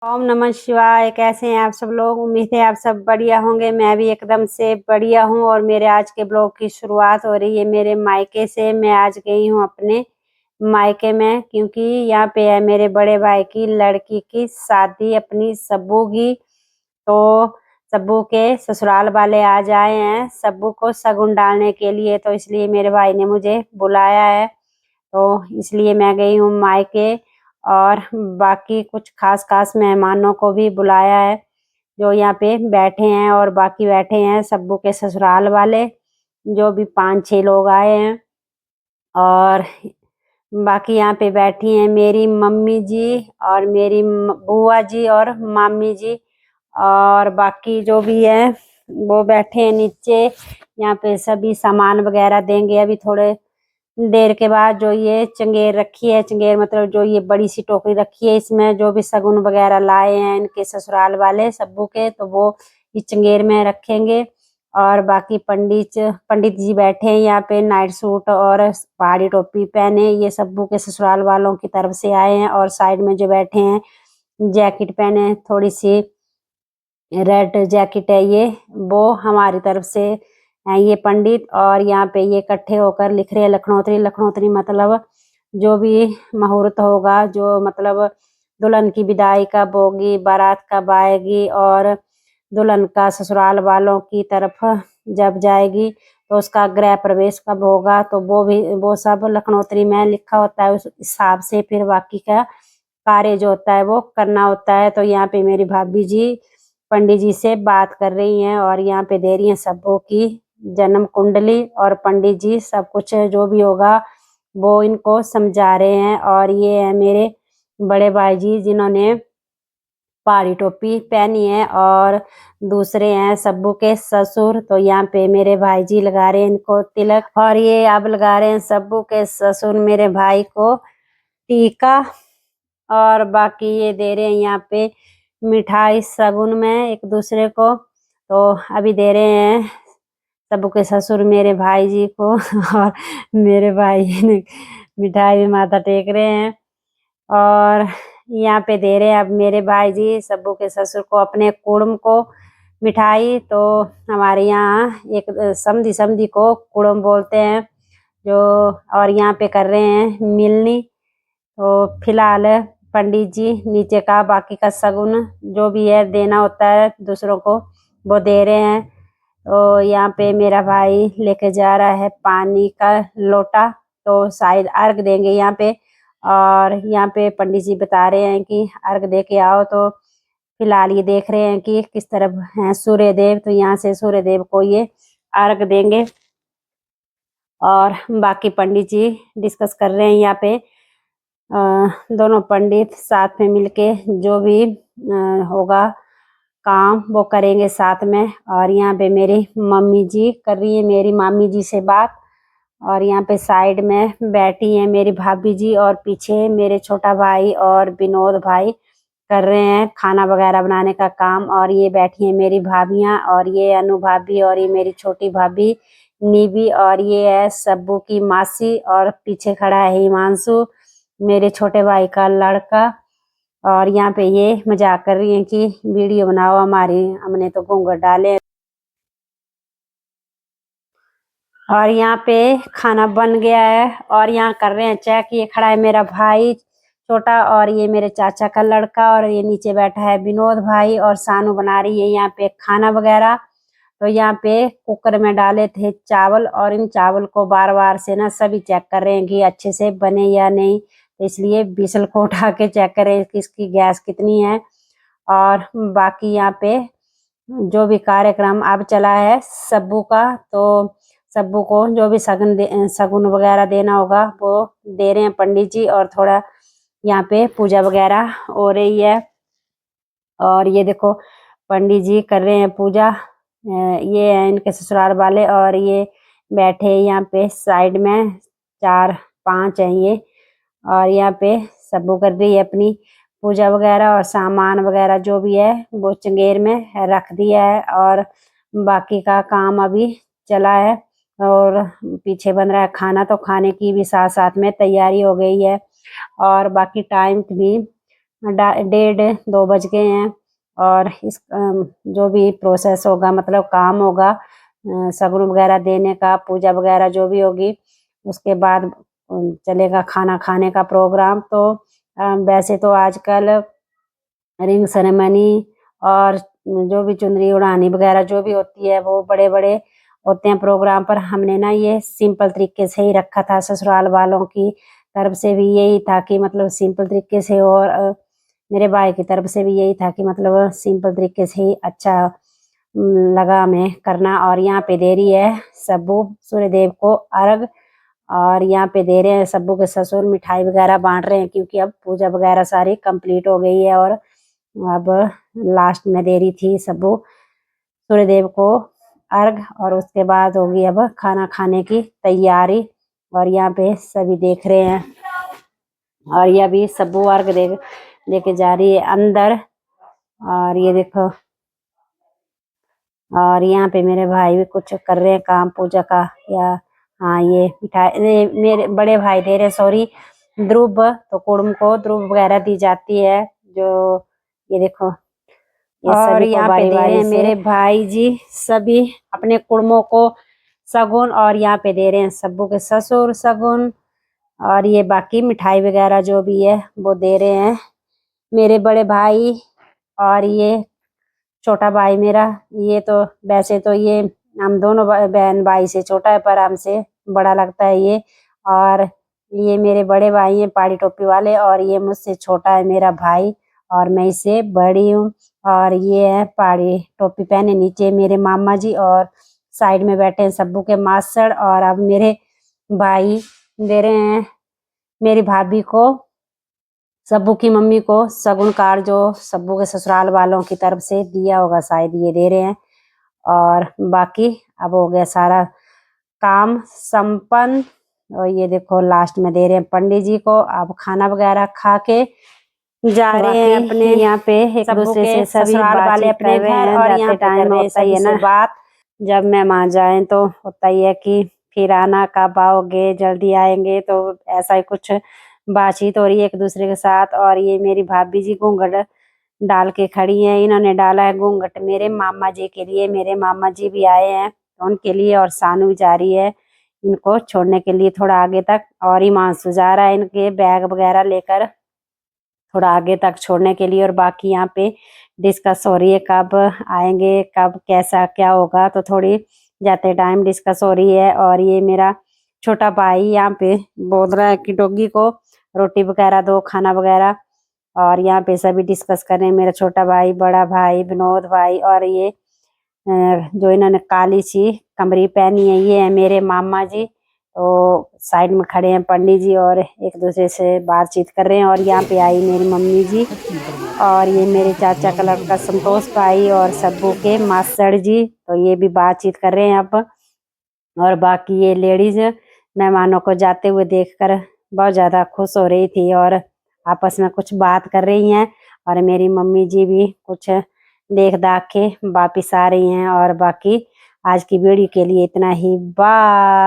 ओम नमः शिवाय। कैसे हैं आप सब लोग? उम्मीद है आप सब बढ़िया होंगे। मैं भी एकदम से बढ़िया हूँ। और मेरे आज के ब्लॉग की शुरुआत हो रही है मेरे मायके से। मैं आज गई हूँ अपने मायके में, क्योंकि यहाँ पे है मेरे बड़े भाई की लड़की की शादी, अपनी सब्बू की। तो सब्बू के ससुराल वाले आज आए हैं सब्बू को शगुन डालने के लिए, तो इसलिए मेरे भाई ने मुझे बुलाया है। तो इसलिए मैं गई हूँ मायके। और बाकी कुछ खास खास मेहमानों को भी बुलाया है जो यहाँ पे बैठे हैं, और बाकी बैठे हैं सब्बू के ससुराल वाले जो भी 5-6 लोग आए हैं। और बाकी यहाँ पे बैठी हैं मेरी मम्मी जी और मेरी बुआ जी और मामी जी। और बाकी जो भी है वो बैठे हैं नीचे। यहाँ पे सभी सामान वगैरह देंगे अभी थोड़े देर के बाद। जो ये चंगेर रखी है, चंगेर मतलब जो ये बड़ी सी टोकरी रखी है, इसमें जो भी शगुन वगैरह लाए हैं इनके ससुराल वाले सब्बू के, तो वो इस चंगेर में रखेंगे। और बाकी पंडित जी बैठे हैं यहाँ पे, नाइट सूट और पहाड़ी टोपी पहने, ये सब्बू के ससुराल वालों की तरफ से आए हैं। और साइड में जो बैठे हैं जैकेट पहने, थोड़ी सी रेड जैकेट है ये, वो हमारी तरफ से हैं ये पंडित। और यहाँ पे ये इकट्ठे होकर लिख रहे हैं लखनौतरी। लखनौतरी मतलब जो भी मुहूर्त होगा, जो मतलब दुल्हन की विदाई कब होगी, बारात कब आएगी, और दुल्हन का ससुराल वालों की तरफ जब जाएगी तो उसका गृह प्रवेश कब होगा, तो वो सब लखनौतरी में लिखा होता है। उस हिसाब से फिर बाकी का कार्य जो होता है वो करना होता है। तो यहाँ पे मेरी भाभी जी पंडित जी से बात कर रही हैं और यहाँ पे दे रही हैं सब्बू की जन्म कुंडली, और पंडित जी सब कुछ जो भी होगा वो इनको समझा रहे हैं। और ये है मेरे बड़े भाई जी जिन्होंने पहाड़ी टोपी पहनी है, और दूसरे हैं सब्बू के ससुर। तो यहाँ पे मेरे भाई जी लगा रहे हैं इनको तिलक, और ये अब लगा रहे हैं सब्बू के ससुर मेरे भाई को टीका। और बाकी ये दे रहे हैं यहाँ पे मिठाई शगुन में एक दूसरे को। तो अभी दे रहे हैं सब्बू के ससुर मेरे भाई जी को और मेरे भाई जी ने मिठाई भी माथा टेक रहे हैं। और यहाँ पे दे रहे हैं अब मेरे भाई जी सब्बू के ससुर को, अपने कुड़म को मिठाई। तो हमारे यहाँ एक समधी समधी को कुड़म बोलते हैं जो। और यहाँ पे कर रहे हैं मिलनी। तो फिलहाल पंडित जी नीचे का बाकी का शगुन जो भी है देना होता है दूसरों को वो दे रहे हैं। तो यहाँ पे मेरा भाई लेके जा रहा है पानी का लोटा, तो शायद अर्घ देंगे यहाँ पे। और यहाँ पे पंडित जी बता रहे हैं कि अर्घ दे के आओ। तो फिलहाल ये देख रहे हैं कि किस तरफ है सूर्य देव, तो यहाँ से सूर्य देव को ये अर्घ देंगे। और बाकी पंडित जी डिस्कस कर रहे हैं यहाँ पे। दोनों पंडित साथ में मिलके जो भी होगा काम वो करेंगे साथ में। और यहाँ पे मेरी मम्मी जी कर रही है मेरी मामी जी से बात। और यहाँ पे साइड में बैठी है मेरी भाभी जी, और पीछे मेरे छोटा भाई और विनोद भाई कर रहे हैं खाना वगैरह बनाने का काम। और ये बैठी है मेरी भाभियाँ, और ये अनु भाभी, और ये मेरी छोटी भाभी नीवी, और ये है सब्बू की मासी, और पीछे खड़ा है हिमांशु मेरे छोटे भाई का लड़का। और यहाँ पे ये मजाक कर रही हैं कि वीडियो बनाओ हमारी, हमने तो घूंघट डाले। और यहाँ पे खाना बन गया है और यहाँ कर रहे हैं चेक। ये खड़ा है मेरा भाई छोटा, और ये मेरे चाचा का लड़का, और ये नीचे बैठा है विनोद भाई, और सानू बना रही है यहाँ पे खाना वगैरह। तो यहाँ पे कुकर में डाले थे चावल, और इन चावल को बार बार से ना सभी चेक कर रहे हैं कि अच्छे से बने या नहीं। तो इसलिए बिसल को उठा के चेक कर रहे हैं कि इसकी गैस कितनी है। और बाकी यहाँ पे जो भी कार्यक्रम अब चला है सब्बू का, तो सब्बू को जो भी शगुन वगैरह देना होगा वो दे रहे हैं पंडित जी। और थोड़ा यहाँ पे पूजा वगैरह हो रही है। और ये देखो पंडित जी कर रहे हैं पूजा। ये है इनके ससुराल वाले, और ये बैठे यहाँ पे साइड में 4-5 हैं ये। और यहाँ पे सब्बू कर रही है अपनी पूजा वगैरह, और सामान वगैरह जो भी है वो चंगेर में रख दिया है। और बाकी का काम अभी चला है, और पीछे बन रहा है खाना। तो खाने की भी साथ साथ में तैयारी हो गई है। और बाकी टाइम भी 1:30-2 बज गए हैं। और इस जो भी प्रोसेस होगा, मतलब काम होगा सगुन वगैरह देने का, पूजा वगैरह जो भी होगी, उसके बाद चलेगा खाना खाने का प्रोग्राम। तो वैसे तो आजकल रिंग सेरेमनी और जो भी चुनरी उड़ानी वगैरह जो भी होती है वो बड़े बड़े होते हैं प्रोग्राम पर। हमने ना ये सिंपल तरीके से ही रखा था, ससुराल वालों की तरफ से भी यही था कि मतलब सिंपल तरीके से, और मेरे भाई की तरफ से भी यही था कि मतलब सिंपल तरीके से ही अच्छा लगा हमें करना। और यहाँ पे दे रही है सब्बू सूर्यदेव को अर्घ, और यहाँ पे दे रहे हैं सब्बू के ससुर, मिठाई वगैरह बांट रहे हैं क्योंकि अब पूजा वगैरह सारी कंप्लीट हो गई है। और अब लास्ट में दे रही थी सब्बू सूर्यदेव को अर्घ, और उसके बाद होगी अब खाना खाने की तैयारी। और यहाँ पे सभी देख रहे हैं, और ये अभी सब्बू अर्घ लेके जा रही है अंदर। और ये देखो, और यहाँ पे मेरे भाई भी कुछ कर रहे हैं काम पूजा का, या हाँ ये मिठाई मेरे बड़े भाई दे रहे, सॉरी, ध्रुव। तो कुड़म को ध्रुव वगैरह दी जाती है, जो ये देखो ये और सभी यहाँ पे दे रहे हैं मेरे भाई जी सभी अपने कुड़मों को सगुन। और यहाँ पे दे रहे हैं सब्बू के ससुर सगुन, और ये बाकी मिठाई वगैरह जो भी है वो दे रहे हैं मेरे बड़े भाई। और ये छोटा भाई मेरा, ये तो वैसे तो ये हम दोनों बहन भाई से छोटा है, पर हमसे बड़ा लगता है ये। और ये मेरे बड़े भाई हैं पहाड़ी टोपी वाले, और ये मुझसे छोटा है मेरा भाई, और मैं इससे बड़ी हूँ। और ये है पहाड़ी टोपी पहने नीचे मेरे मामा जी, और साइड में बैठे हैं सब्बू के मास्टर। और अब मेरे भाई दे रहे हैं मेरी भाभी को, सब्बू की मम्मी को सगुन कार्ड, जो सब्बू के ससुराल वालों की तरफ से दिया होगा शायद ये दे रहे हैं। और बाकी अब हो गया सारा काम संपन्न। और ये देखो लास्ट में दे रहे हैं पंडित जी को। अब खाना वगैरह खा के जा रहे हैं अपने, यहाँ पे एक दूसरे से ससुराल वाले अपने घर, और यहाँ टाइम होता ही है ना बात, जब मेहमान जाए तो होता ही है कि फिर आना, कब आओगे, जल्दी आएंगे, तो ऐसा ही कुछ बातचीत हो रही है एक दूसरे के साथ। और ये मेरी भाभी जी घूंघट डाल के खड़ी हैं, इन्होंने डाला है घूंघट मेरे मामा जी के लिए, मेरे मामा जी भी आए हैं तो उनके लिए। और सानू जा रही है इनको छोड़ने के लिए थोड़ा आगे तक, और हिमांशु जा रहा है इनके बैग वगैरह लेकर थोड़ा आगे तक छोड़ने के लिए। और बाकी यहाँ पे डिस्कस हो रही है कब आएंगे, कब कैसा क्या होगा, तो थोड़ी जाते टाइम डिस्कस हो रही है। और ये मेरा छोटा भाई यहाँ पे बोल रहा है कि डॉगी को रोटी वगैरह दो, खाना वगैरह। और यहाँ पे सभी डिस्कस कर रहे हैं, मेरा छोटा भाई, बड़ा भाई, विनोद भाई। और ये जो इन्होंने काली सी कमरी पहनी है ये है मेरे मामा जी। तो साइड में खड़े हैं पंडित जी और एक दूसरे से बातचीत कर रहे हैं। और यहाँ पे आई मेरी मम्मी जी, और ये मेरे चाचा का लड़का संतोष भाई, और सब्बू के मास्टर जी, तो ये भी बातचीत कर रहे हैं अब। और बाकी ये लेडीज मेहमानों को जाते हुए देखकर बहुत ज्यादा खुश हो रही थी, और आपस में कुछ बात कर रही हैं। और मेरी मम्मी जी भी कुछ देख दाख के वापिस आ रही हैं। और बाकी आज की वीडियो के लिए इतना ही, बाय।